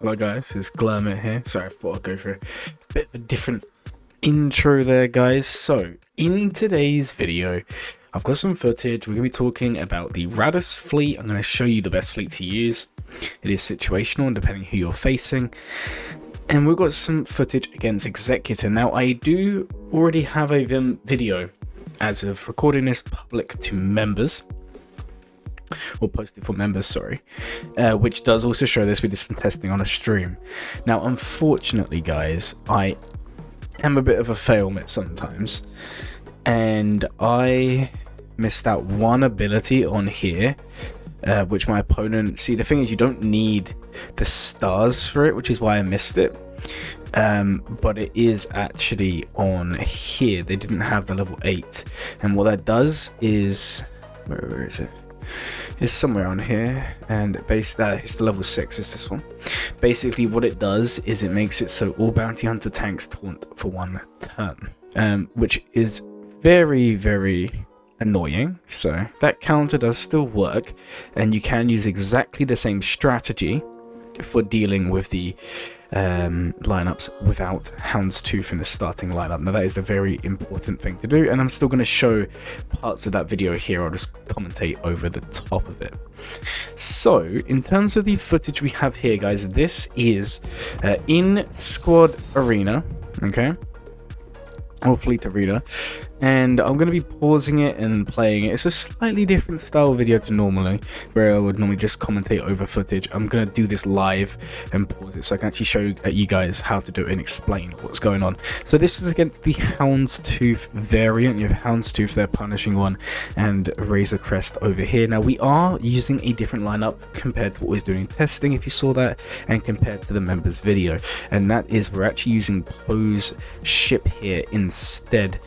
Hello guys, it's Glermit here. Sorry, I thought I'd go for a bit of a different intro there, guys. So, in today's video, I've got some footage. We're going to be talking about the Raddus fleet. I'm going to show you the best fleet to use. It is situational and depending who you're facing. And we've got some footage against Executor. Now, I do already have a video as of recording this public to members. Or posted for members, sorry, which does also show this. We did some testing on a stream. Now, unfortunately, guys, I am a bit of a failmet sometimes, and I missed out one ability on here, which my opponent. See, the thing is, you don't need the stars for it, which is why I missed it. But it is actually on here. They didn't have the level 8, and what that does is, where is it? Is somewhere on here, and it's the level 6 is this one. Basically what it does is it makes it so all bounty hunter tanks taunt for 1 turn, which is very, very annoying. So that counter does still work, and you can use exactly the same strategy for dealing with the lineups without Houndstooth in the starting lineup. Now that is the very important thing to do, and I'm still going to show parts of that video here. I'll just commentate over the top of it. So in terms of the footage we have here, guys, this is in squad arena, okay, or fleet arena, and I'm going to be pausing it and playing it. It's a slightly different style video to normally, where I would normally just commentate over footage. I'm going to do this live and pause it so I can actually show you guys how to do it and explain what's going on. So this is against the Houndstooth variant. You have Houndstooth, their punishing one, and Razor Crest over here. Now we are using a different lineup compared to what we was doing in testing, if you saw that, and compared to the members video, and that is we're actually using Poe's ship here instead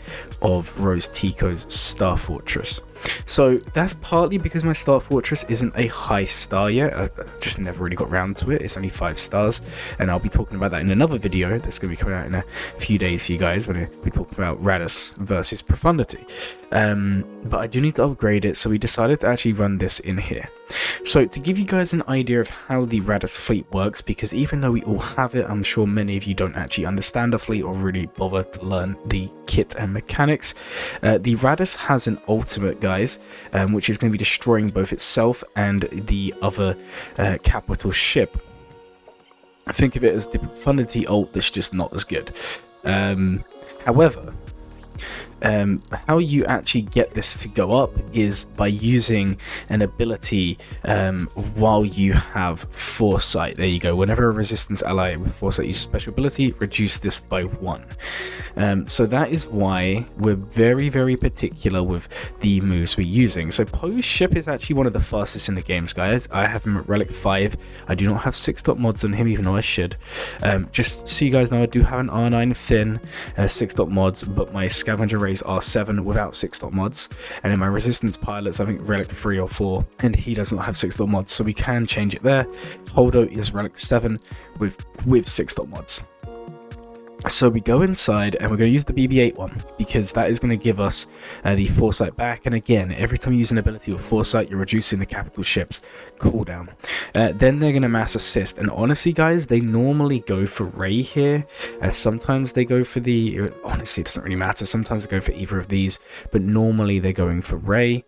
of Rose Tico's Star Fortress. So that's partly because my Star Fortress isn't a high star yet. I just never really got round to it. It's only 5 stars, and I'll be talking about that in another video that's going to be coming out in a few days for you guys, when we talk about Raddus versus Profundity. But I do need to upgrade it, so we decided to actually run this in here. So to give you guys an idea of how the Raddus fleet works, because even though we all have it, I'm sure many of you don't actually understand the fleet or really bother to learn the kit and mechanics. The Raddus has an ultimate, guys, which is going to be destroying both itself and the other capital ship. Think of it as the Profundity ult that's just not as good. However, how you actually get this to go up is by using an ability while you have Foresight. There you go. Whenever a resistance ally with Foresight uses special ability, reduce this by 1. So that is why we're very, very particular with the moves we're using. So Poe's ship is actually one of the fastest in the games, guys. I have him at Relic 5. I do not have 6-dot mods on him, even though I should. Just so you guys know, I do have an R9 Finn 6-dot mods, but my Scavenger Rays are 7 without 6-dot mods, and in my resistance pilots I think Relic 3 or 4, and he does not have 6-dot mods, so we can change it there. Holdo is Relic 7 with 6-dot mods. So we go inside and we're going to use the BB-8 one, because that is going to give us the Foresight back. And again, every time you use an ability with Foresight, you're reducing the capital ship's cooldown. Then they're going to mass assist, and honestly, guys, they normally go for Ray here. Sometimes they go for the, honestly, it doesn't really matter. Sometimes they go for either of these, but normally they're going for Ray.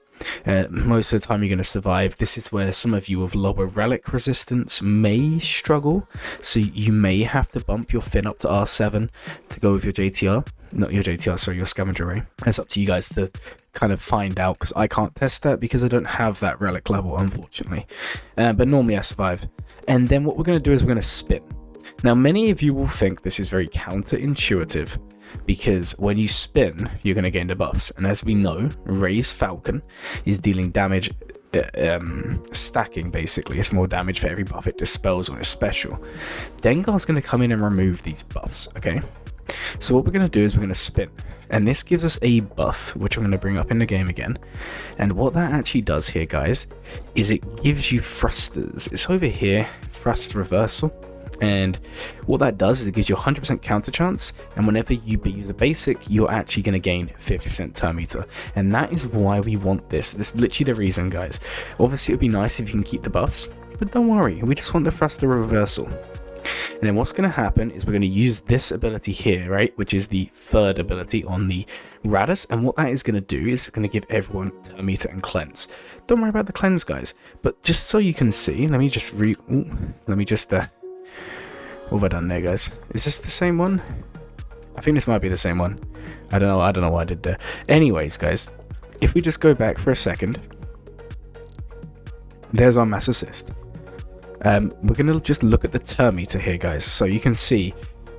Most of the time you're going to survive. This is where some of you with lower relic resistance may struggle, so you may have to bump your Finn up to R7 to go with your JTR. Not your JTR, sorry, your Scavenger Ray. It's up to you guys to kind of find out, because I can't test that because I don't have that relic level, unfortunately. But normally I survive. And then what we're going to do is we're going to spin. Now, many of you will think this is very counterintuitive, because when you spin, you're going to gain the buffs. And as we know, Ray's Falcon is dealing damage, stacking basically. It's more damage for every buff it dispels on a special. Dengar's going to come in and remove these buffs, okay? So what we're going to do is we're going to spin. And this gives us a buff, which I'm going to bring up in the game again. And what that actually does here, guys, is it gives you thrusters. It's over here, thrust reversal. And what that does is it gives you 100% counter chance, and whenever you use a basic, you're actually going to gain 50% turn meter. And that is why we want this. This is literally the reason, guys. Obviously it would be nice if you can keep the buffs, but don't worry, we just want the thruster reversal. And then what's going to happen is we're going to use this ability here, right, which is the third ability on the Raddus. And what that is going to do is it's going to give everyone Turn Meter and Cleanse. Don't worry about the cleanse, guys, but just so you can see, let me just what have I done there, guys? Is this the same one? I think this might be the same one. I don't know what I did there. Anyways, guys, if we just go back for a second, there's our mass assist. We're going to just look at the Turn Meter here, guys, so you can see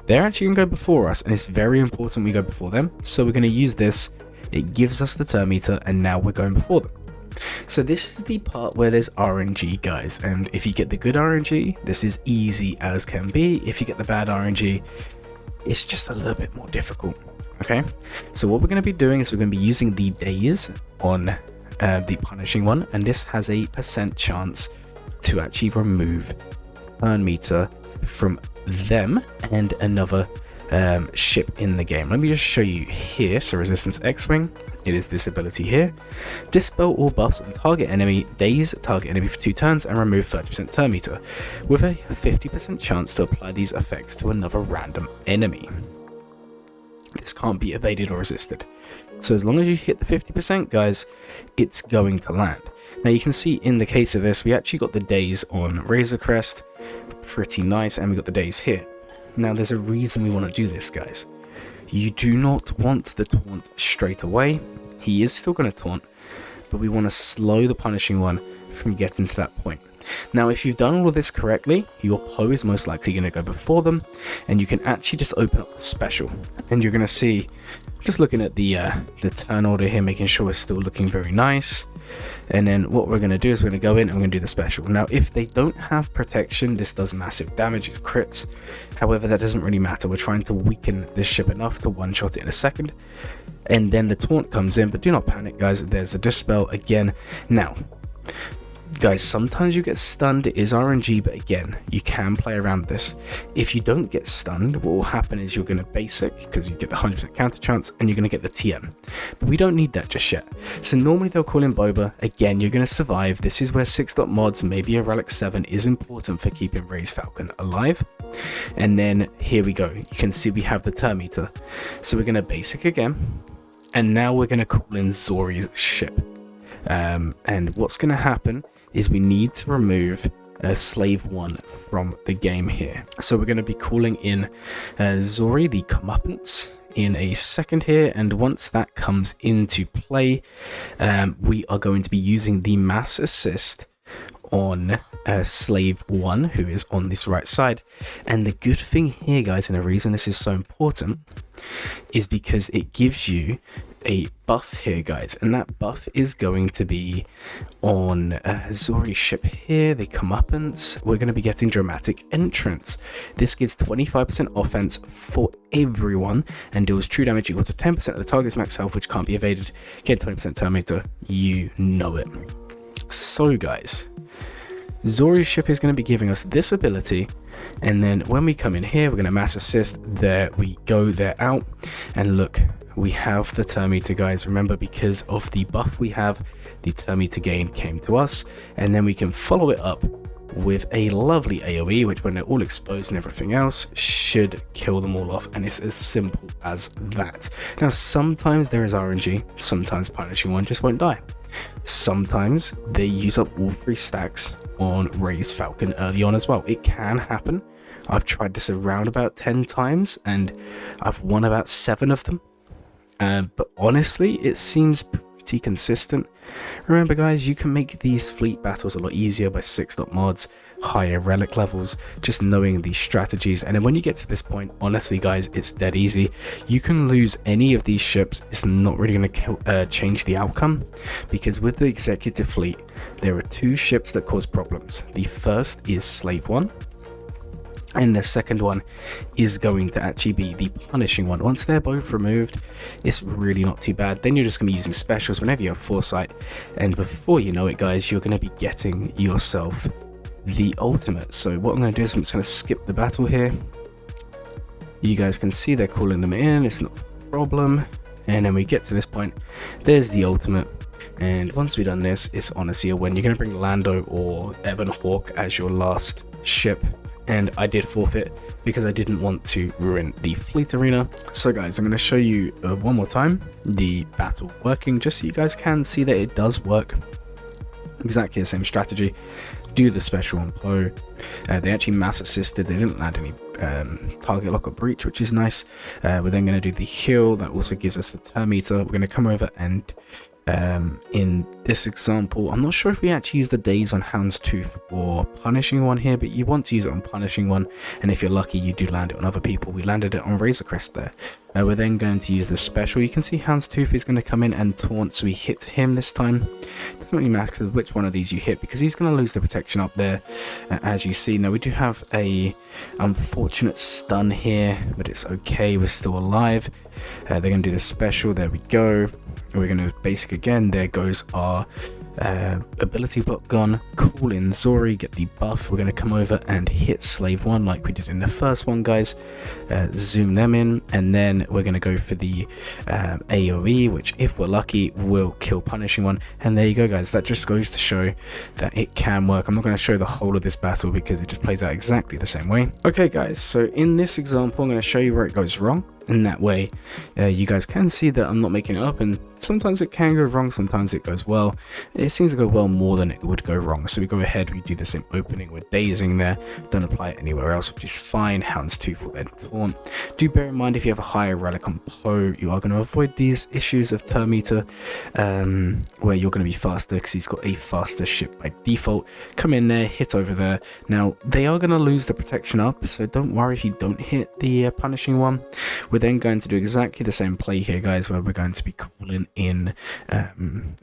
they're actually going to go before us, and it's very important we go before them. So we're going to use this. It gives us the Turn Meter, and now we're going before them. So this is the part where there's RNG, guys, and if you get the good RNG, this is easy as can be. If you get the bad RNG, it's just a little bit more difficult. Okay, so what we're going to be doing is we're going to be using the days on the punishing one, and this has a % chance to actually remove Turn Meter from them and another ship in the game. Let me just show you here. So Resistance X-Wing, it is this ability here. Dispel all buffs on target enemy, daze target enemy for 2 turns, and remove 30% Turn Meter, with a 50% chance to apply these effects to another random enemy. This can't be evaded or resisted. So as long as you hit the 50%, guys, it's going to land. Now you can see in the case of this, we actually got the daze on Razor Crest, pretty nice, and we got the daze here. Now there's a reason we want to do this, guys. You do not want the taunt straight away. He is still going to taunt, but we want to slow the punishing one from getting to that point. Now if you've done all of this correctly, your Poe is most likely going to go before them, and you can actually just open up the special, and you're going to see, just looking at the turn order here, making sure it's still looking very nice. And then what we're going to do is we're going to go in and we're going to do the special. Now if they don't have protection, this does massive damage, it crits. However, that doesn't really matter. We're trying to weaken this ship enough to one-shot it in a second, and then the taunt comes in. But do not panic, guys, there's the dispel again. Now guys, sometimes you get stunned, it is RNG, but again, you can play around this. If you don't get stunned, what will happen is you're going to basic, because you get the 100% counter chance, and you're going to get the TM. But we don't need that just yet. So normally they'll call in Boba. Again, you're going to survive. This is where 6.mods, maybe a Relic 7, is important for keeping Ray's Falcon alive. And then here we go. You can see we have the Turn Meter. So we're going to basic again, and now we're going to call in Zori's ship. And what's going to happen is we need to remove Slave 1 from the game here. So we're going to be calling in Zori, the Comeuppance, in a second here, and once that comes into play, we are going to be using the mass assist on Slave 1, who is on this right side. And the good thing here, guys, and the reason this is so important, is because it gives you a buff here, guys, and that buff is going to be on Zori's ship here, the Comeuppance. We're going to be getting Dramatic Entrance. This gives 25% offense for everyone and deals true damage equal to 10% of the target's max health, which can't be evaded. Get 20% Turn Meter, you know it. So guys, Zori's ship is going to be giving us this ability, and then when we come in here, we're going to mass assist. There we go, they're out, and look, we have the Turn Meter, guys. Remember, because of the buff we have, the Turn Meter gain came to us, and then we can follow it up with a lovely AoE, which when they're all exposed and everything else, should kill them all off, and it's as simple as that. Now sometimes there is RNG, sometimes punishing one just won't die. Sometimes they use up all 3 stacks on Ray's Falcon early on as well. It can happen. I've tried this around about 10 times and I've won about 7 of them. But honestly, it seems pretty consistent. Remember, guys, you can make these fleet battles a lot easier by 6.mods, higher relic levels, just knowing these strategies. And then when you get to this point, honestly, guys, it's dead easy. You can lose any of these ships. It's not really going to change the outcome, because with the Executor fleet, there are 2 ships that cause problems. The first is Slave 1. And the second one is going to actually be the punishing one. Once they're both removed, it's really not too bad. Then you're just going to be using specials whenever you have foresight. And before you know it, guys, you're going to be getting yourself the ultimate. So what I'm going to do is I'm just going to skip the battle here. You guys can see they're calling them in. It's not a problem. And then we get to this point. There's the ultimate. And once we've done this, it's honestly a win. You're going to bring Lando or Ebon Hawk as your last ship. and I did forfeit because I didn't want to ruin the fleet arena. So guys, I'm going to show you one more time the battle working, just so you guys can see that it does work. Exactly the same strategy. Do the special on Poe. They actually mass assisted, they didn't land any target lock or breach, which is nice. We're then going to do the heal, that also gives us the turn meter. We're going to come over and in this example, I'm not sure if we actually use the daze on Houndstooth or punishing one here, but you want to use it on punishing one, and if you're lucky you do land it on other people. We landed it on Razor Crest there. We're then going to use the special. You can see Houndstooth is going to come in and taunt, so we hit him this time. It doesn't really matter which one of these you hit, because he's going to lose the protection up there, as you see. Now we do have a unfortunate stun here, but it's okay, we're still alive. They're going to do the special, there we go. We're going to basic again, there goes our ability block gun, call in Zori, get the buff. We're going to come over and hit Slave 1 like we did in the first one, guys. Zoom them in, and then we're going to go for the AoE, which if we're lucky will kill punishing one. And there you go, guys, that just goes to show that it can work. I'm not going to show the whole of this battle because it just plays out exactly the same way. Okay guys, so in this example I'm going to show you where it goes wrong. In that way, you guys can see that I'm not making it up, and sometimes it can go wrong, sometimes it goes well. It seems to go well more than it would go wrong. So we go ahead, we do the same opening, we're dazing there, don't apply it anywhere else, which is fine. Houndstooth will then taunt. Do bear in mind, if you have a higher relic on Poe, you are going to avoid these issues of turn meter, where you're going to be faster because he's got a faster ship by default. Come in there, hit over there. Now they are going to lose the protection up, so don't worry if you don't hit the punishing one. We're then going to do exactly the same play here, guys, where we're going to be calling in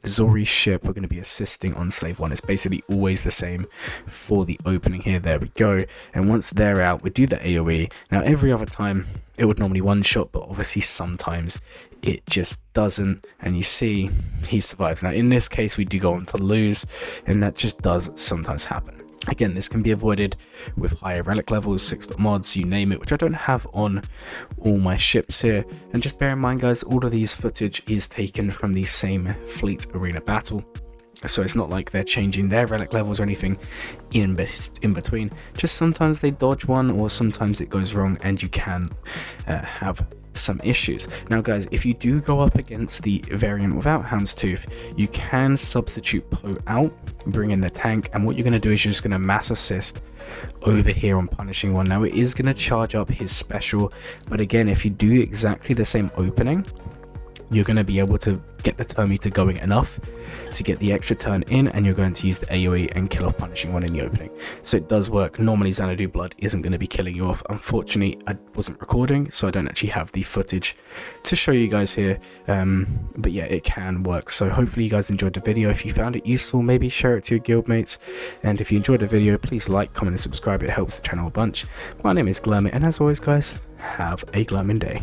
Zori's ship. We're going to be assisting on Slave 1. It's basically always the same for the opening here. There we go. And once they're out, we do the AoE. Now, every other time, it would normally one-shot, but obviously sometimes it just doesn't, and you see he survives. Now, in this case, we do go on to lose, and that just does sometimes happen. Again, this can be avoided with higher relic levels, 6 mods, you name it, which I don't have on all my ships here. And just bear in mind, guys, all of these footage is taken from the same fleet arena battle. So it's not like they're changing their relic levels or anything in between. Just sometimes they dodge one, or sometimes it goes wrong and you can have some issues. Now guys, if you do go up against the variant without Houndstooth, you can substitute Poe out, bring in the tank, and what you're going to do is you're just going to mass assist over here on punishing one. Now it is going to charge up his special, but again, if you do exactly the same opening, you're going to be able to get the turn meter going enough to get the extra turn in, and you're going to use the AoE and kill off punishing one in the opening. So it does work. Normally Xanadu Blood isn't going to be killing you off. Unfortunately, I wasn't recording, so I don't actually have the footage to show you guys here, but yeah, it can work. So hopefully you guys enjoyed the video. If you found it useful, maybe share it to your guildmates, and if you enjoyed the video, please like, comment and subscribe. It helps the channel a bunch. My name is Glamit, and as always, guys, have a glamming day.